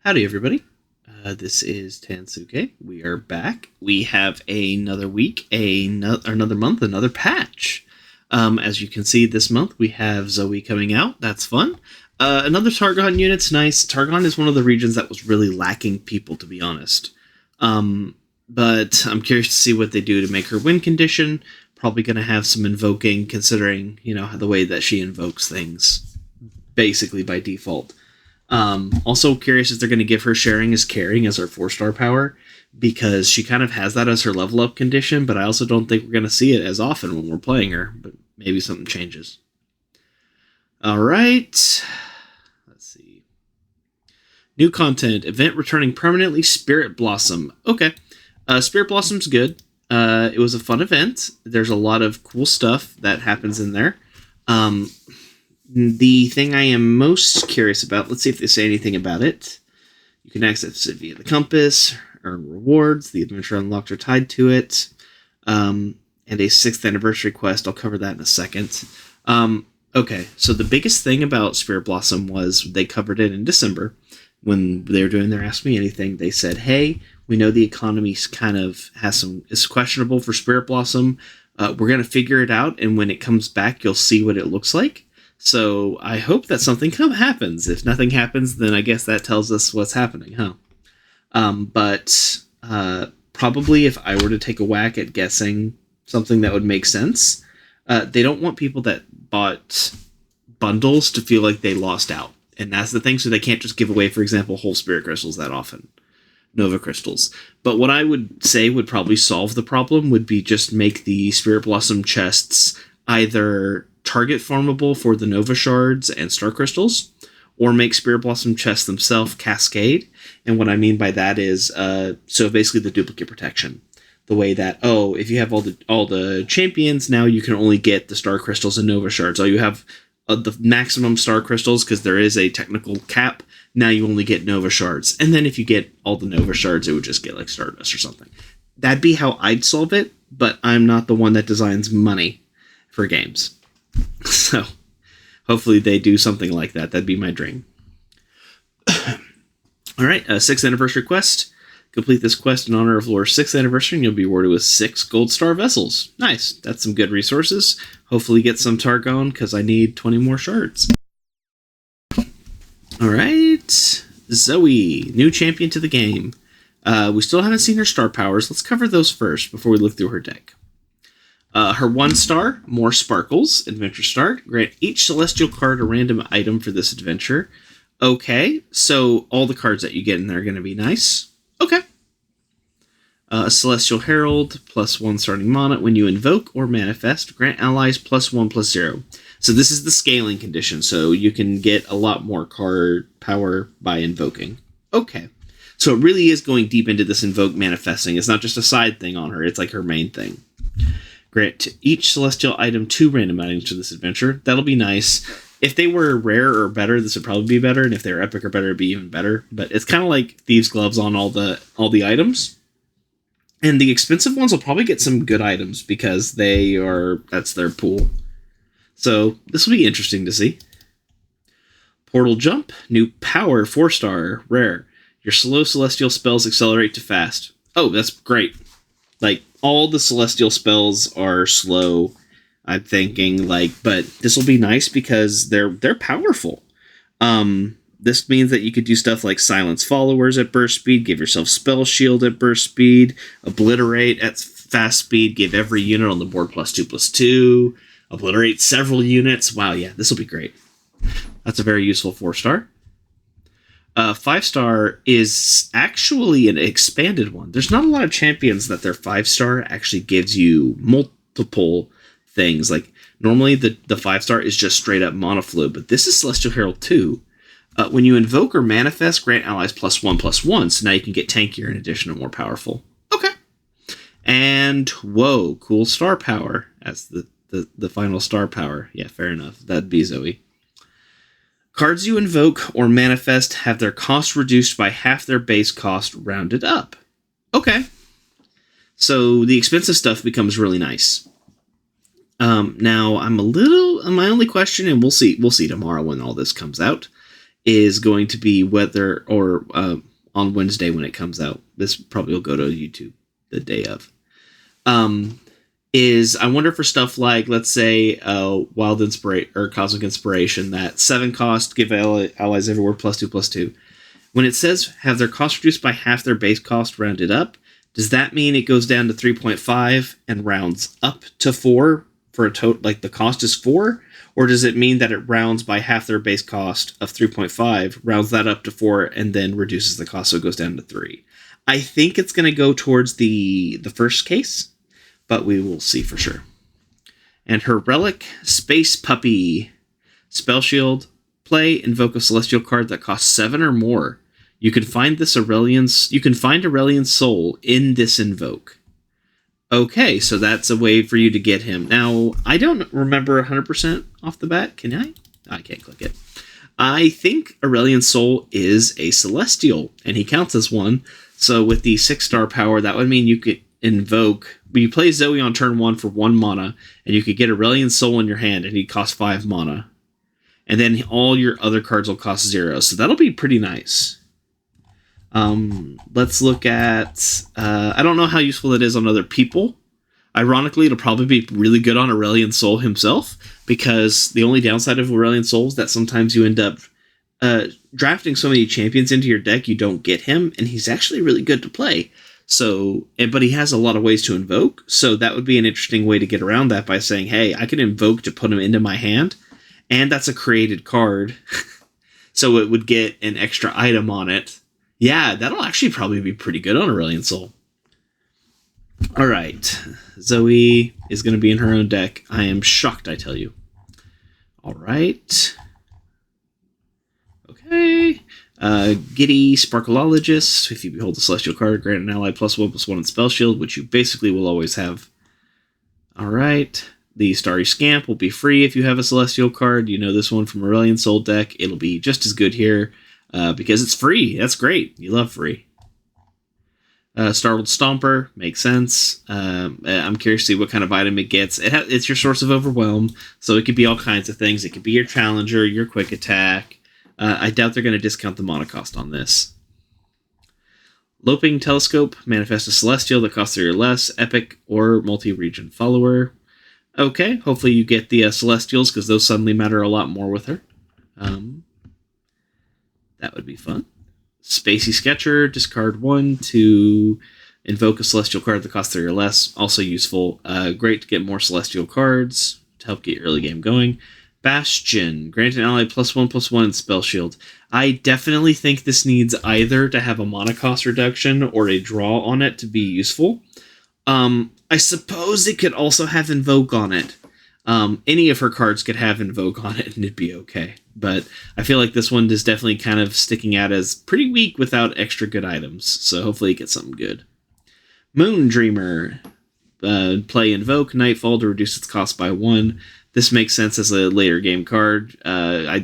Howdy, everybody. This is Tansuke. We are back. We have another week, another month, another patch. As you can see, this month we have Zoe coming out. That's fun. Another Targon unit's nice. Targon is one of the regions that was really lacking people, to be honest. But I'm curious to see what they do to make her win condition. Probably going to have some invoking, considering, the way that she invokes things, basically by default. Also curious if they're going to give her sharing as caring as her 4-star power, because she kind of has that as her level up condition, but I also don't think we're going to see it as often when we're playing her, but maybe something changes. Alright, let's see. New content, event returning permanently, Spirit Blossom. Okay, Spirit Blossom's good. It was a fun event. There's a lot of cool stuff that happens in there. The thing I am most curious about, let's see if they say anything about it. You can access it via the compass, earn rewards, the adventure unlocked are tied to it, and a 6th anniversary quest. I'll cover that in a second. Okay, so the biggest thing about Spirit Blossom was they covered it in December. When they were doing their Ask Me Anything, they said, hey, we know the economy kind of is questionable for Spirit Blossom. We're going to figure it out, and when it comes back, you'll see what it looks like. So I hope that something happens. If nothing happens, then I guess that tells us what's happening, huh? But probably if I were to take a whack at guessing something that would make sense, they don't want people that bought bundles to feel like they lost out. And that's the thing, so they can't just give away, for example, whole spirit crystals that often. Nova crystals. But what I would say would probably solve the problem would be just make the Spirit Blossom chests either target farmable for the Nova Shards and Star Crystals, or make Spirit Blossom chests themselves cascade. And what I mean by that is, so basically the duplicate protection. The way that, if you have all the champions, now you can only get the Star Crystals and Nova Shards. You have the maximum Star Crystals, because there is a technical cap, now you only get Nova Shards. And then if you get all the Nova Shards, it would just get like Stardust or something. That'd be how I'd solve it, but I'm not the one that designs money for games. So, hopefully they do something like that. That'd be my dream. Alright, 6th anniversary quest. Complete this quest in honor of LoR's 6th anniversary, and you'll be rewarded with 6 gold star vessels. Nice. That's some good resources. Hopefully get some Targon, because I need 20 more shards. Alright, Zoe, new champion to the game. We still haven't seen her star powers. Let's cover those first before we look through her deck. Her 1-star, more sparkles, adventure start. Grant each celestial card a random item for this adventure. Okay, so all the cards that you get in there are going to be nice. Okay. Celestial Herald, +1 starting mana. When you invoke or manifest, grant allies +1/+0. So this is the scaling condition, so you can get a lot more card power by invoking. Okay. So it really is going deep into this invoke manifesting. It's not just a side thing on her, it's like her main thing. Grant to each celestial item 2 random items to this adventure. That'll be nice. If they were rare or better, this would probably be better, and if they were epic or better, it'd be even better. But it's kind of like Thieves' Gloves on all the items. And the expensive ones will probably get some good items, because that's their pool. So this will be interesting to see. Portal Jump, new power, 4-star, rare. Your slow celestial spells accelerate to fast. Oh, that's great. Like, all the celestial spells are slow, I'm thinking, but this will be nice because they're powerful. This means that you could do stuff like silence followers at burst speed, give yourself spell shield at burst speed, obliterate at fast speed, give every unit on the board +2/+2, obliterate several units. Wow, yeah, this will be great. That's a very useful 4-star. 5-star is actually an expanded one. There's not a lot of champions that their 5-star actually gives you multiple things. Like, normally the 5-star is just straight up monoflu, but this is Celestial Herald 2. When you invoke or manifest, grant allies +1/+1, so now you can get tankier in addition and more powerful. Okay. And, whoa, cool star power as the final star power. Yeah, fair enough. That'd be Zoe. Cards you invoke or manifest have their cost reduced by half their base cost rounded up. Okay. So the expensive stuff becomes really nice. Now, my only question, and we'll see tomorrow when all this comes out, is going to be whether or on Wednesday when it comes out. This probably will go to YouTube the day of. Is I wonder for stuff like, let's say, Wild Inspiration or Cosmic Inspiration, that 7 cost, give allies everywhere +2/+2. When it says have their cost reduced by half their base cost rounded up, does that mean it goes down to 3.5 and rounds up to 4 for a total, like the cost is 4? Or does it mean that it rounds by half their base cost of 3.5, rounds that up to 4, and then reduces the cost so it goes down to 3? I think it's going to go towards the first case, but we will see for sure. And her relic, Space Puppy. Spell Shield. Play, invoke a celestial card that costs 7 or more. You can find Aurelian's soul in this invoke. Okay, so that's a way for you to get him. Now, I don't remember 100% off the bat. Can I? I can't click it. I think Aurelian's soul is a celestial, and he counts as one. So with the 6-star power, that would mean you could invoke. You play Zoe on turn 1 for 1 mana, and you could get Aurelian's soul in your hand, and he costs 5 mana. And then all your other cards will cost 0. So that'll be pretty nice. Let's look at... I don't know how useful it is on other people. Ironically, it'll probably be really good on Aurelian's soul himself, because the only downside of Aurelian's soul is that sometimes you end up drafting so many champions into your deck you don't get him, and he's actually really good to play. So, but he has a lot of ways to invoke, so that would be an interesting way to get around that by saying, hey, I can invoke to put him into my hand, and that's a created card, so it would get an extra item on it. Yeah, that'll actually probably be pretty good on Aurelian's soul. All right, Zoe is going to be in her own deck. I am shocked, I tell you. All right. Okay. Giddy Sparkologist. If you behold a celestial card, grant an ally +1/+1 in Spell Shield, which you basically will always have. All right. The Starry Scamp will be free if you have a celestial card. You know this one from Aurelian's Soul deck. It'll be just as good here because it's free. That's great. You love free. Startled Stomper makes sense. I'm curious to see what kind of item it gets. It's your Source of Overwhelm, so it could be all kinds of things. It could be your Challenger, your Quick Attack. I doubt they're going to discount the mana cost on this. Loping Telescope, manifest a Celestial that costs 3 or less, epic or multi-region follower. Okay, hopefully you get the Celestials, because those suddenly matter a lot more with her. That would be fun. Spacey Sketcher, discard 1 to invoke a Celestial card that costs 3 or less. Also useful. Great to get more Celestial cards to help get your early game going. Bastion, grant an ally +1/+1 in Spell Shield. I definitely think this needs either to have a mana cost reduction or a draw on it to be useful. I suppose it could also have Invoke on it. Any of her cards could have Invoke on it and it'd be okay. But I feel like this one is definitely kind of sticking out as pretty weak without extra good items. So hopefully it gets something good. Moon Dreamer. Play Invoke Nightfall to reduce its cost by 1. This makes sense as a later game card. Does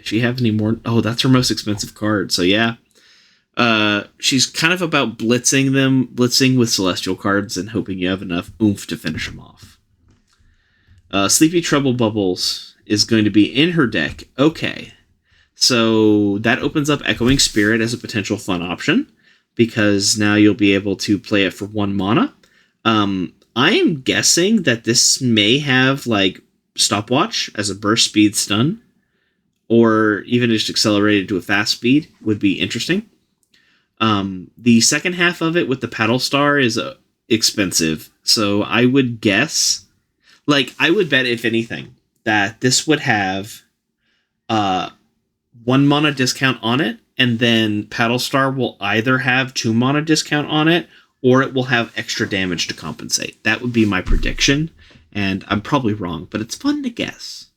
she have any more? Oh, that's her most expensive card. So yeah. She's kind of about blitzing with Celestial cards and hoping you have enough oomph to finish them off. Sleepy Trouble Bubbles is going to be in her deck. Okay. So that opens up Echoing Spirit as a potential fun option, because now you'll be able to play it for 1 mana. I am guessing that this may have like Stopwatch as a burst speed stun, or even just accelerated to a fast speed would be interesting. The second half of it with the Paddle Star is expensive, so I would guess, I would bet if anything that this would have 1 mana discount on it, and then Paddle Star will either have 2 mana discount on it, or it will have extra damage to compensate. That would be my prediction, and I'm probably wrong, but it's fun to guess.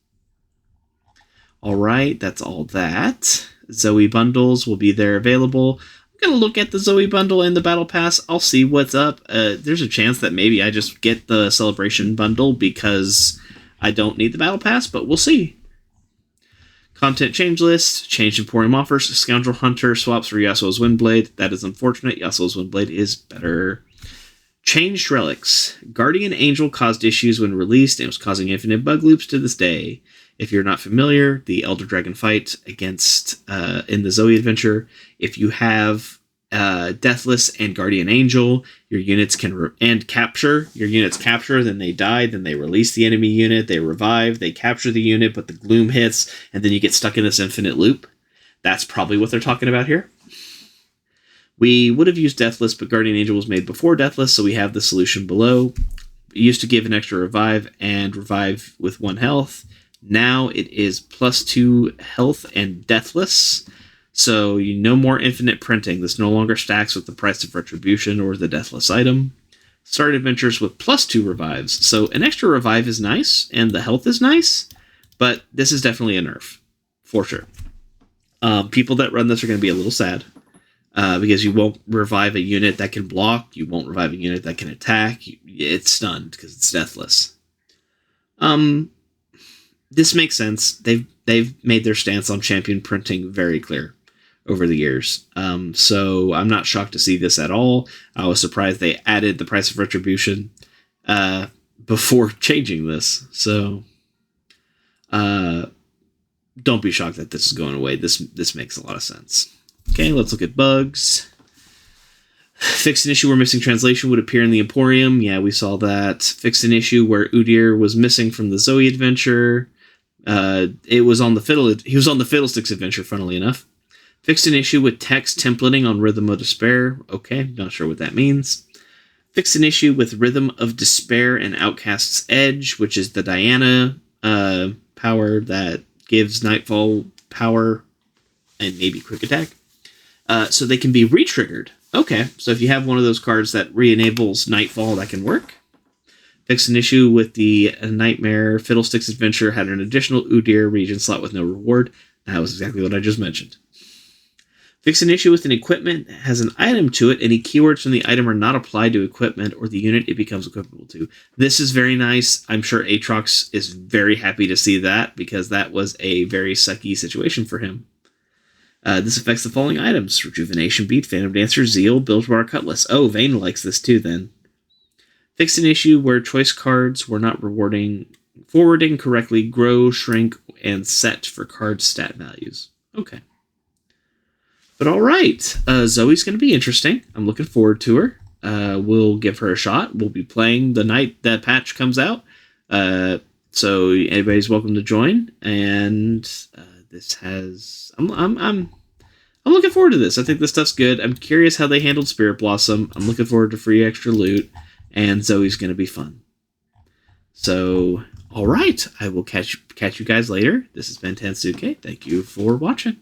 All right, that's all that. Zoe bundles will be there available. I'm going to look at the Zoe bundle and the Battle Pass. I'll see what's up. There's a chance that maybe I just get the Celebration bundle because I don't need the Battle Pass, but we'll see. Content change list. Change Emporium offers. Scoundrel Hunter swaps for Yasuo's Windblade. That is unfortunate. Yasuo's Windblade is better. Changed relics. Guardian Angel caused issues when released and was causing infinite bug loops to this day. If you're not familiar, the Elder Dragon fight against in the Zoe adventure, if you have Deathless and Guardian Angel, your units can capture. Your units capture, then they die, then they release the enemy unit, they revive, they capture the unit, but the gloom hits, and then you get stuck in this infinite loop. That's probably what they're talking about here. We would have used Deathless, but Guardian Angel was made before Deathless, so we have the solution below. It used to give an extra revive and revive with 1 health. Now it is +2 health and Deathless. So no more infinite printing. This no longer stacks with the Price of Retribution or the Deathless item. Start adventures with +2 revives. So an extra revive is nice, and the health is nice, but this is definitely a nerf, for sure. People that run this are going to be a little sad. Because you won't revive a unit that can block, you won't revive a unit that can attack. It's stunned because it's Deathless. This makes sense. They've made their stance on champion printing very clear over the years. So I'm not shocked to see this at all. I was surprised they added the Price of Retribution before changing this. So don't be shocked that this is going away. This makes a lot of sense. Okay, let's look at bugs. Fixed an issue where missing translation would appear in the Emporium. Yeah, we saw that. Fixed an issue where Udyr was missing from the Zoe adventure. It was on the he was on the Fiddlesticks adventure, funnily enough. Fixed an issue with text templating on Rhythm of Despair. Okay, not sure what that means. Fixed an issue with Rhythm of Despair and Outcast's Edge, which is the Diana power that gives Nightfall power and maybe quick attack. So they can be re-triggered. Okay, so if you have one of those cards that re-enables Nightfall, that can work. Fixed an issue with the Nightmare Fiddlesticks adventure, had an additional Udyr region slot with no reward. That was exactly what I just mentioned. Fixed an issue with an equipment that has an item to it. Any keywords from the item are not applied to equipment or the unit it becomes equipable to. This is very nice. I'm sure Aatrox is very happy to see that because that was a very sucky situation for him. This affects the following items: Rejuvenation Bead, Phantom Dancer, Zeal, Bilgewater Cutlass. Oh, Vayne likes this too then. Fixed an issue where choice cards were not forwarding correctly, grow, shrink, and set for card stat values. Okay. But alright, Zoe's going to be interesting. I'm looking forward to her. We'll give her a shot. We'll be playing the night that patch comes out. So anybody's welcome to join. And this has... I'm looking forward to this. I think this stuff's good. I'm curious how they handled Spirit Blossom. I'm looking forward to free extra loot. And Zoe's going to be fun. So, alright. I will catch you guys later. This has been Tansuke. Thank you for watching.